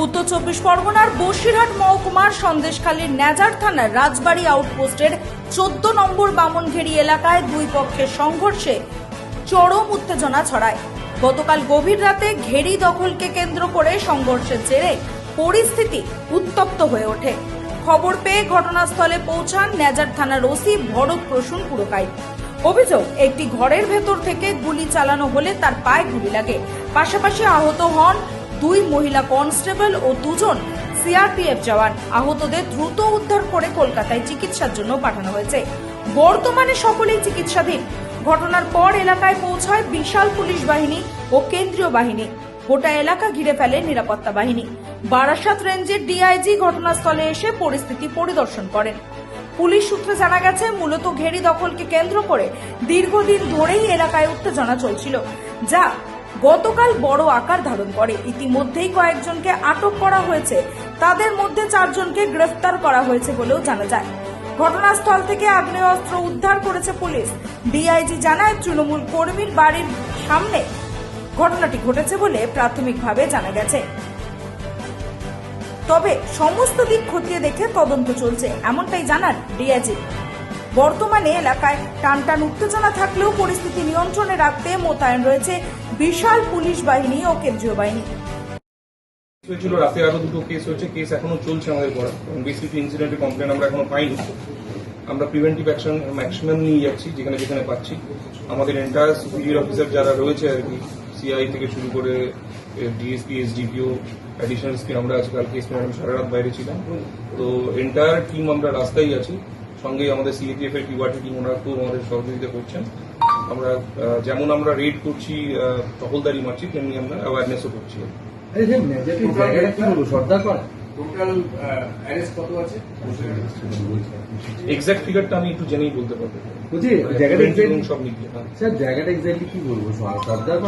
উত্তর চব্বিশ পরগনার বসিরহাট মহকুমার সন্দেশখালীর নেজার থানার রাজবাড়ী আউটপোস্টের 14 নম্বর বামনঘেরি এলাকায় দুই পক্ষের সংঘর্ষে চরম উত্তেজনা ছড়ায়। গতকাল গভীর রাতে ঘেরি দখলকে কেন্দ্র করে সংঘর্ষের জেরে পরিস্থিতি উত্তপ্ত হয়ে ওঠে। খবর পেয়ে ঘটনাস্থলে পৌঁছান নেজার থানার ওসি ভরত প্রসূন পুরকাই। অভিযোগ, একটি ঘরের ভেতর থেকে গুলি চালানো হলে তার পায়ে গুলি লাগে। পাশাপাশি আহত হন দুই মহিলা কনস্টেবল ও দুজন সিআরপিএফ জওয়ান। আহতদের দ্রুত উদ্ধার করে কলকাতায় চিকিৎসার জন্য পাঠানো হয়েছে। বর্তমানে সকলেই চিকিৎসাধীন। ঘটনার পর এলাকায় পৌঁছায় বিশাল পুলিশ বাহিনী ও কেন্দ্রীয় বাহিনী। গোটা এলাকা ঘিরে ফেলে নিরাপত্তা বাহিনী। বারাসাত রেঞ্জের ডিআইজি ঘটনাস্থলে এসে পরিস্থিতি পরিদর্শন করেন। পুলিশ সূত্রে জানা গেছে, মূলত ঘেরি দখলকে কেন্দ্র করে দীর্ঘদিন ধরেই এলাকায় উত্তেজনা চলছিল, যা গতকাল বড় আকার ধারণ করে। ইতিমধ্যেই কয়েকজনকে আটক করা হয়েছে, তাদের মধ্যে 4 জনকে গ্রেফতার করা হয়েছে বলেও জানা যায়। ঘটনাস্থল থেকে আগ্নেয়াস্ত্র উদ্ধার করেছে পুলিশ। ডিআইজি জানায়, তৃণমূল কর্মীর বাড়ির সামনে ঘটনাটি ঘটেছে বলে প্রাথমিকভাবে জানা গেছে। তবে সমস্ত দিক খতিয়ে দেখে তদন্ত চলছে, এমনটাই জানান ডিআইজি। বর্তমানে এলাকায় টানটান উত্তেজনা থাকলেও পরিস্থিতি নিয়ন্ত্রণে রাখতে মোতায়েন রয়েছে বিশাল পুলিশ বাহিনী ও কেন্দ্রীয় বাহিনী। হয়েছিল রাতে আরো দুটো কেস হয়েছে, কেস এখনো চলছে আমাদের করা। বেসিক ইনসিডেন্টের কমপ্লেন আমরা এখনো পাইনি। আমরা প্রিভেন্টিভ অ্যাকশন ম্যাক্সিমাম নিয়ে যাচ্ছি যেখানে যেখানে পাচ্ছি। আমাদের এন্টায়ার সুপিরিয়র অফিসার যারা রয়েছে আর কি, সিআই থেকে শুরু করে ডিএসপি, এসডিপিও, অ্যাডিশনাল এসপি, আমরা আজকালকে এসপি ম্যাডাম সারা রাত বাইরে ছিলাম। তো এন্টায়ার টিম আমরা রাস্তায় আছি। সঙ্গে আমাদের সিএপিএফ এর পিওয়াটি টিম, ওনারা খুব আমাদের সহযোগিতা করছেন। আমরা যেমন আমরা রেড করছি, টহলদারি মারছি, তেমনি আমরা অ্যাওয়ারনেসও করছি। এক্সাক্ট ফিগারটা আমি একটু জেনেই বলতে পারবো।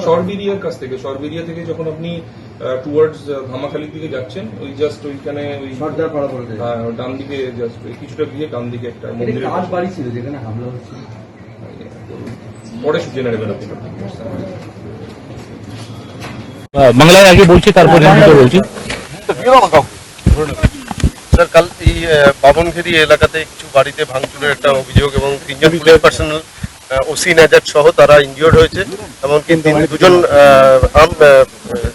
সরবেরিয়ার কাছ থেকে, সরবেরিয়া থেকে যখন আপনি টুয়ার্ডস ধামাখালির দিকে যাচ্ছেন, ওই জাস্ট ওইখানে ওই ডান দিকে জাস্ট কিছুটা গিয়ে ডান দিকে একটা মন্দির বাড়ি ছিল যেখানে হামলা হচ্ছিল। পরে জেনে নেবেন আপনি। বাংলায় আগে বলছি, তারপরে বলছি। স্যার, কাল এই বামনঘেরি এলাকাতে কিছু বাড়িতে ভাঙচুরের একটা অভিযোগ এবং 3 জন পুলিশ পার্সোনাল, ওসি নেজার সহ তারা ইনজিওর্ড হয়েছে। এমনকি 2জন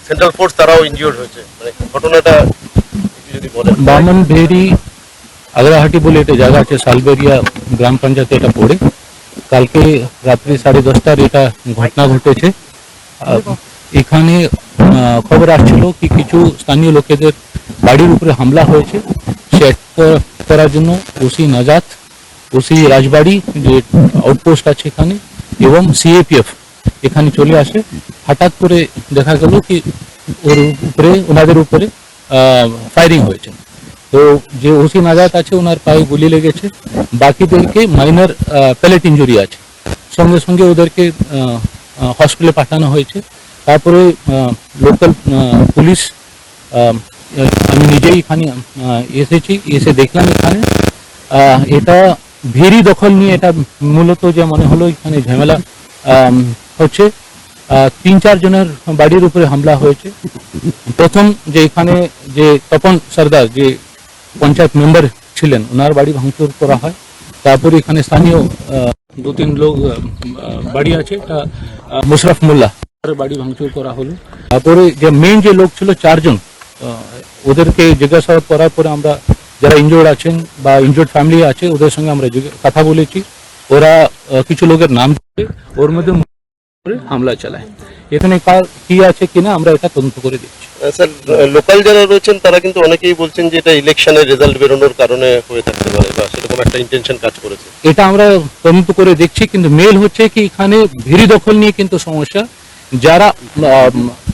সেন্ট্রাল ফোর্স তারাও ইনজিওর্ড হয়েছে। মানে ঘটনাটা যদি বলেন। বামনঘেরি আগ্রাহাটি বলে একটা জায়গা আছে, সালবেরিয়া গ্রাম পঞ্চায়েতে এটা পড়ে। কালকে রাত্রি 10:30টার এটা ঘটনা ঘটেছে। এখানে খবর আসছিল কি কিছু স্থানীয় লোকেদের বাড়ির উপরে হামলা হয়েছে। সে করার জন্য ওসি নাজাত, ওসি রাজবাড়ি যে আউটপোস্ট আছে এখানে, এবং সিএপিএফ এখানে চলে আসে। হঠাৎ করে দেখা গেল কি ওনাদের উপরে ফায়ারিং হয়েছে। তো যে ওসি নাজাত আছে ওনার পায়ে গুলি লেগেছে, বাকিদেরকে মাইনর প্যালেট ইঞ্জুরি আছে। সঙ্গে সঙ্গে ওদেরকে হসপিটালে পাঠানো হয়েছে। তারপরে লোকাল পুলিশ, আমি নিজেই এখানে এসেছি, এসে দেখলাম এখানে এটা ভেরি দখল নিয়ে এটা মূলত যে মনে হলো এখানে ঝামেলা হচ্ছে। 3-4 জনের বাড়ির উপরে হামলা হয়েছে। প্রথম যে এখানে যে তপন সর্দার যে পঞ্চায়েত মেম্বার ছিলেন, ওনার বাড়ি ভাঙচুর করা হয়। তারপরে এখানে স্থানীয় 2-3 লোক বাড়ি আছে, এটা মুশরফ মোল্লা বাড়ি ভাঙচুর করা হলো। তারপরে যে মেইন যে লোক ছিল 4 জন, ওদেরকে জিজ্ঞাসাবাদ করার পরে আমরা যারা ইনজোর্ড আছেন বা ইনজোর্ড ফ্যামিলি আছে ওদের সঙ্গে আমরা কথা বলেছি। ওরা কিছু লোকের নাম দিয়ে ওর মধ্যে হামলা চালায়। এখানে কার কি আছে কিনা আমরা এটা তদন্ত করে দিচ্ছি। স্যার, লোকাল যারা রয়েছেন তারা কিন্তু অনেকেই বলছেন যে এটা ইলেকশনের রেজাল্ট বেরোনোর কারণে হয়ে থাকতে পারে বা সেরকম একটা ইন্টেনশন কাজ করেছে। এটা আমরা তদন্ত করে দেখছি, কিন্তু মেল হচ্ছে কি এখানে ভেরি দখল নিয়ে কিন্তু সমস্যা। যারা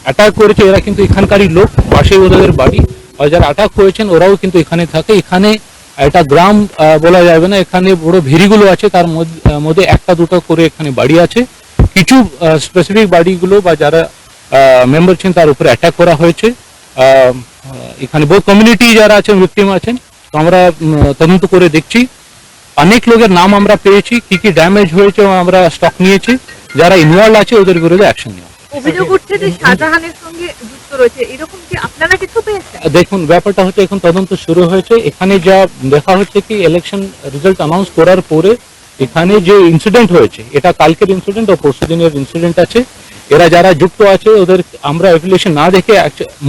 অ্যাটাক করেছে এরা কিন্তু এখানকারই লোক, পাশে ওদের বাড়ি। আর যারা অ্যাটাক করেছেন ওরাও কিন্তু এখানে থাকে। এখানে একটা গ্রাম বলা যাবে না, এখানে বড় ভেরিগুলো আছে, তার মধ্যে 1-2 করে এখানে বাড়ি আছে। কিছু স্পেসিফিক বাড়িগুলো বা যারা মেম্বার ছিলেন তার উপরে অ্যাটাক করা হয়েছে। এখানে বহু কমিউনিটি যারা আছেন, ভিকটিম আছেন। তো আমরা তদন্ত করে দেখছি। অনেক লোকের নাম আমরা পেয়েছি, কি কি ড্যামেজ হয়েছে আমরা স্টক নিয়েছি। যারা ইনভলভ আছে ওদের বিরুদ্ধে অ্যাকশন নেওয়া। অভিযোগ উঠছে যে শাহজাহানের সঙ্গে যুক্ত রয়েছে, এরকম কি আপনারা কিছু পেয়েছেন? দেখুন ব্যাপারটা হচ্ছে এখন তদন্ত শুরু হয়েছে। এখানে যা দেখা হচ্ছে কি ইলেকশন রেজাল্ট অ্যানাউন্স করার পরে এখানে যে ইনসিডেন্ট হয়েছে এটা কালকের ইনসিডেন্ট ও পরশু দিনের ইনসিডেন্ট আছে। এরা যারা যুক্ত আছে ওদের আমরা অ্যাফিলিয়েশন না দেখে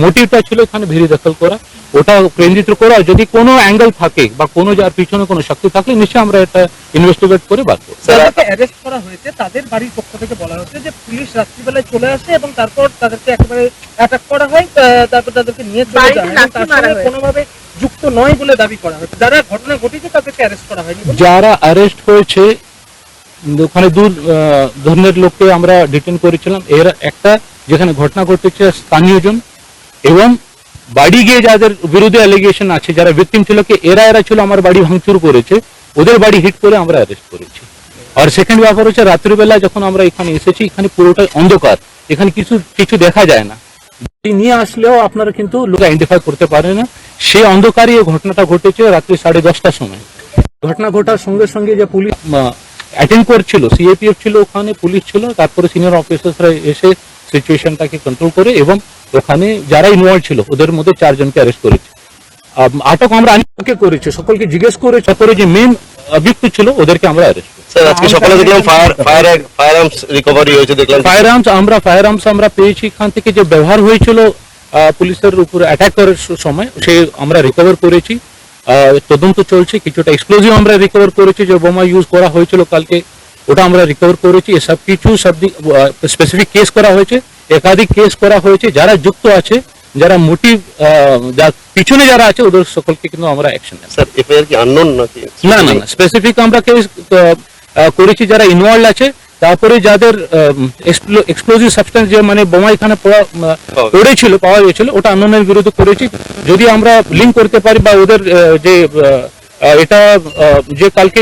মোটিভটা ছিল এখানে ভিড়ি দখল করা, ওটা কেন্দ্রিত করা। যদি কোনো অ্যাঙ্গেল থাকে বা কোনো যার পিছনে কোনো শক্তি থাকলে নিশ্চয়ই আমরা এটা ইনভেস্টিগেট করে বার করব। যাদেরকে অ্যারেস্ট করা হয়েছে তাদের বাড়ির পক্ষ থেকে বলা হচ্ছে যে পুলিশ রাত্রিবেলায় চলে আসে এবং তারপর তাদেরকে একেবারে অ্যাটাক করা হয়, তারপর তাদেরকে নিয়ে চলে যায় এবং তার সঙ্গে কোনোভাবে যুক্ত নয় বলে দাবি করা হচ্ছে। যারা ঘটনা ঘটেছে তাদেরকে অ্যারেস্ট করা হয়নি বলে। যারা অ্যারেস্ট হয়েছে ওখানে দু ধরনের লোককে আমরা ডিটেন করেছিলাম। এর একটা যেখানে ঘটনা ঘটেছে স্থানীয়জন এবং বাড়ি গিয়ে যাদের বিরুদ্ধে অ্যালিগেশন আছে যারা ভিকটিম ছিল কি এরা ছিল আমার বাড়ি ভাঙচুর করেছে, ওদের বাড়ি হিট করে আমরা অ্যারেস্ট করেছি। আর সেকেন্ড ব্যাপার হচ্ছে রাত্রিবেলা যখন আমরা এখানে এসেছি এখানে পুরোটাই অন্ধকার, এখানে কিছু দেখা যায় না। গাড়ি নিয়ে আসলেও আপনারা কিন্তু লোক আইডেন্টিফাই করতে পারে না। সেই অন্ধকারই এই ঘটনাটা ঘটেছে রাত্রি 10:30টার সময়। ঘটনা ঘটার সঙ্গে সঙ্গে যে পুলিশ অ্যাটেন্ড করছিল, সিএপিএফ ছিল ওখানে, পুলিশ ছিল, তারপরে সিনিয়র অফিসাররা এসে সিচুয়েশনটাকে কন্ট্রোল করে এবং ওখানে যারা ইনভলভ ছিল ওদের মধ্যে 4 জনকে অ্যারেস্ট করেছে। আটক আমরা আনিকে করেছি, সকলকে জিজ্ঞেস করে তারপরে যে মেন অভিযুক্ত ছিল ওদেরকে আমরা অ্যারেস্ট করি। স্যার আজকে সকালে দেখলাম ফায়ার আর্মস রিকভারি হয়েছে, দেখলাম ফায়ার আর্মস আমরা পেয়েছি। এখান থেকে যে ব্যবহার হয়েছিল পুলিশের উপর অ্যাটাক করার সময় সে আমরা রিকভার করেছি। তদন্ত চলছে। কিছুটা এক্সপ্লোজিভ আমরা রিকভার করেছি, যে বোমা ইউজ করা হয়েছিল কালকে ওটা আমরা রিকভার করেছি। এসব কিছু স্পেসিফিক কেস করা হয়েছে, একাধিক কেস করা হয়েছে। যারা যুক্ত আছে, যারা মোটিভ পিছনে যারা আছে ওদের সকলকে কিন্তু আমরা অ্যাকশন নেব। স্যার এফআইআর কি আননোন নাকি? না, স্পেসিফিক আমরা কেস করেছি যারা ইনভলভ আছে। তারপরে যাদের এক্সপ্লোজিভ সাবস্টেন্স যে মানে বোমা এখানে পাওয়া গেছিল ওটা আননোনের বিরুদ্ধে করেছি। যদি আমরা লিঙ্ক করতে পারি বা ওদের যে এটা যে কালকে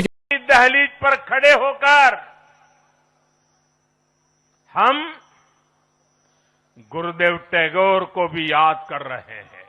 दहलीज पर खड़े होकर हम गुरुदेव टैगोर को भी याद कर रहे हैं।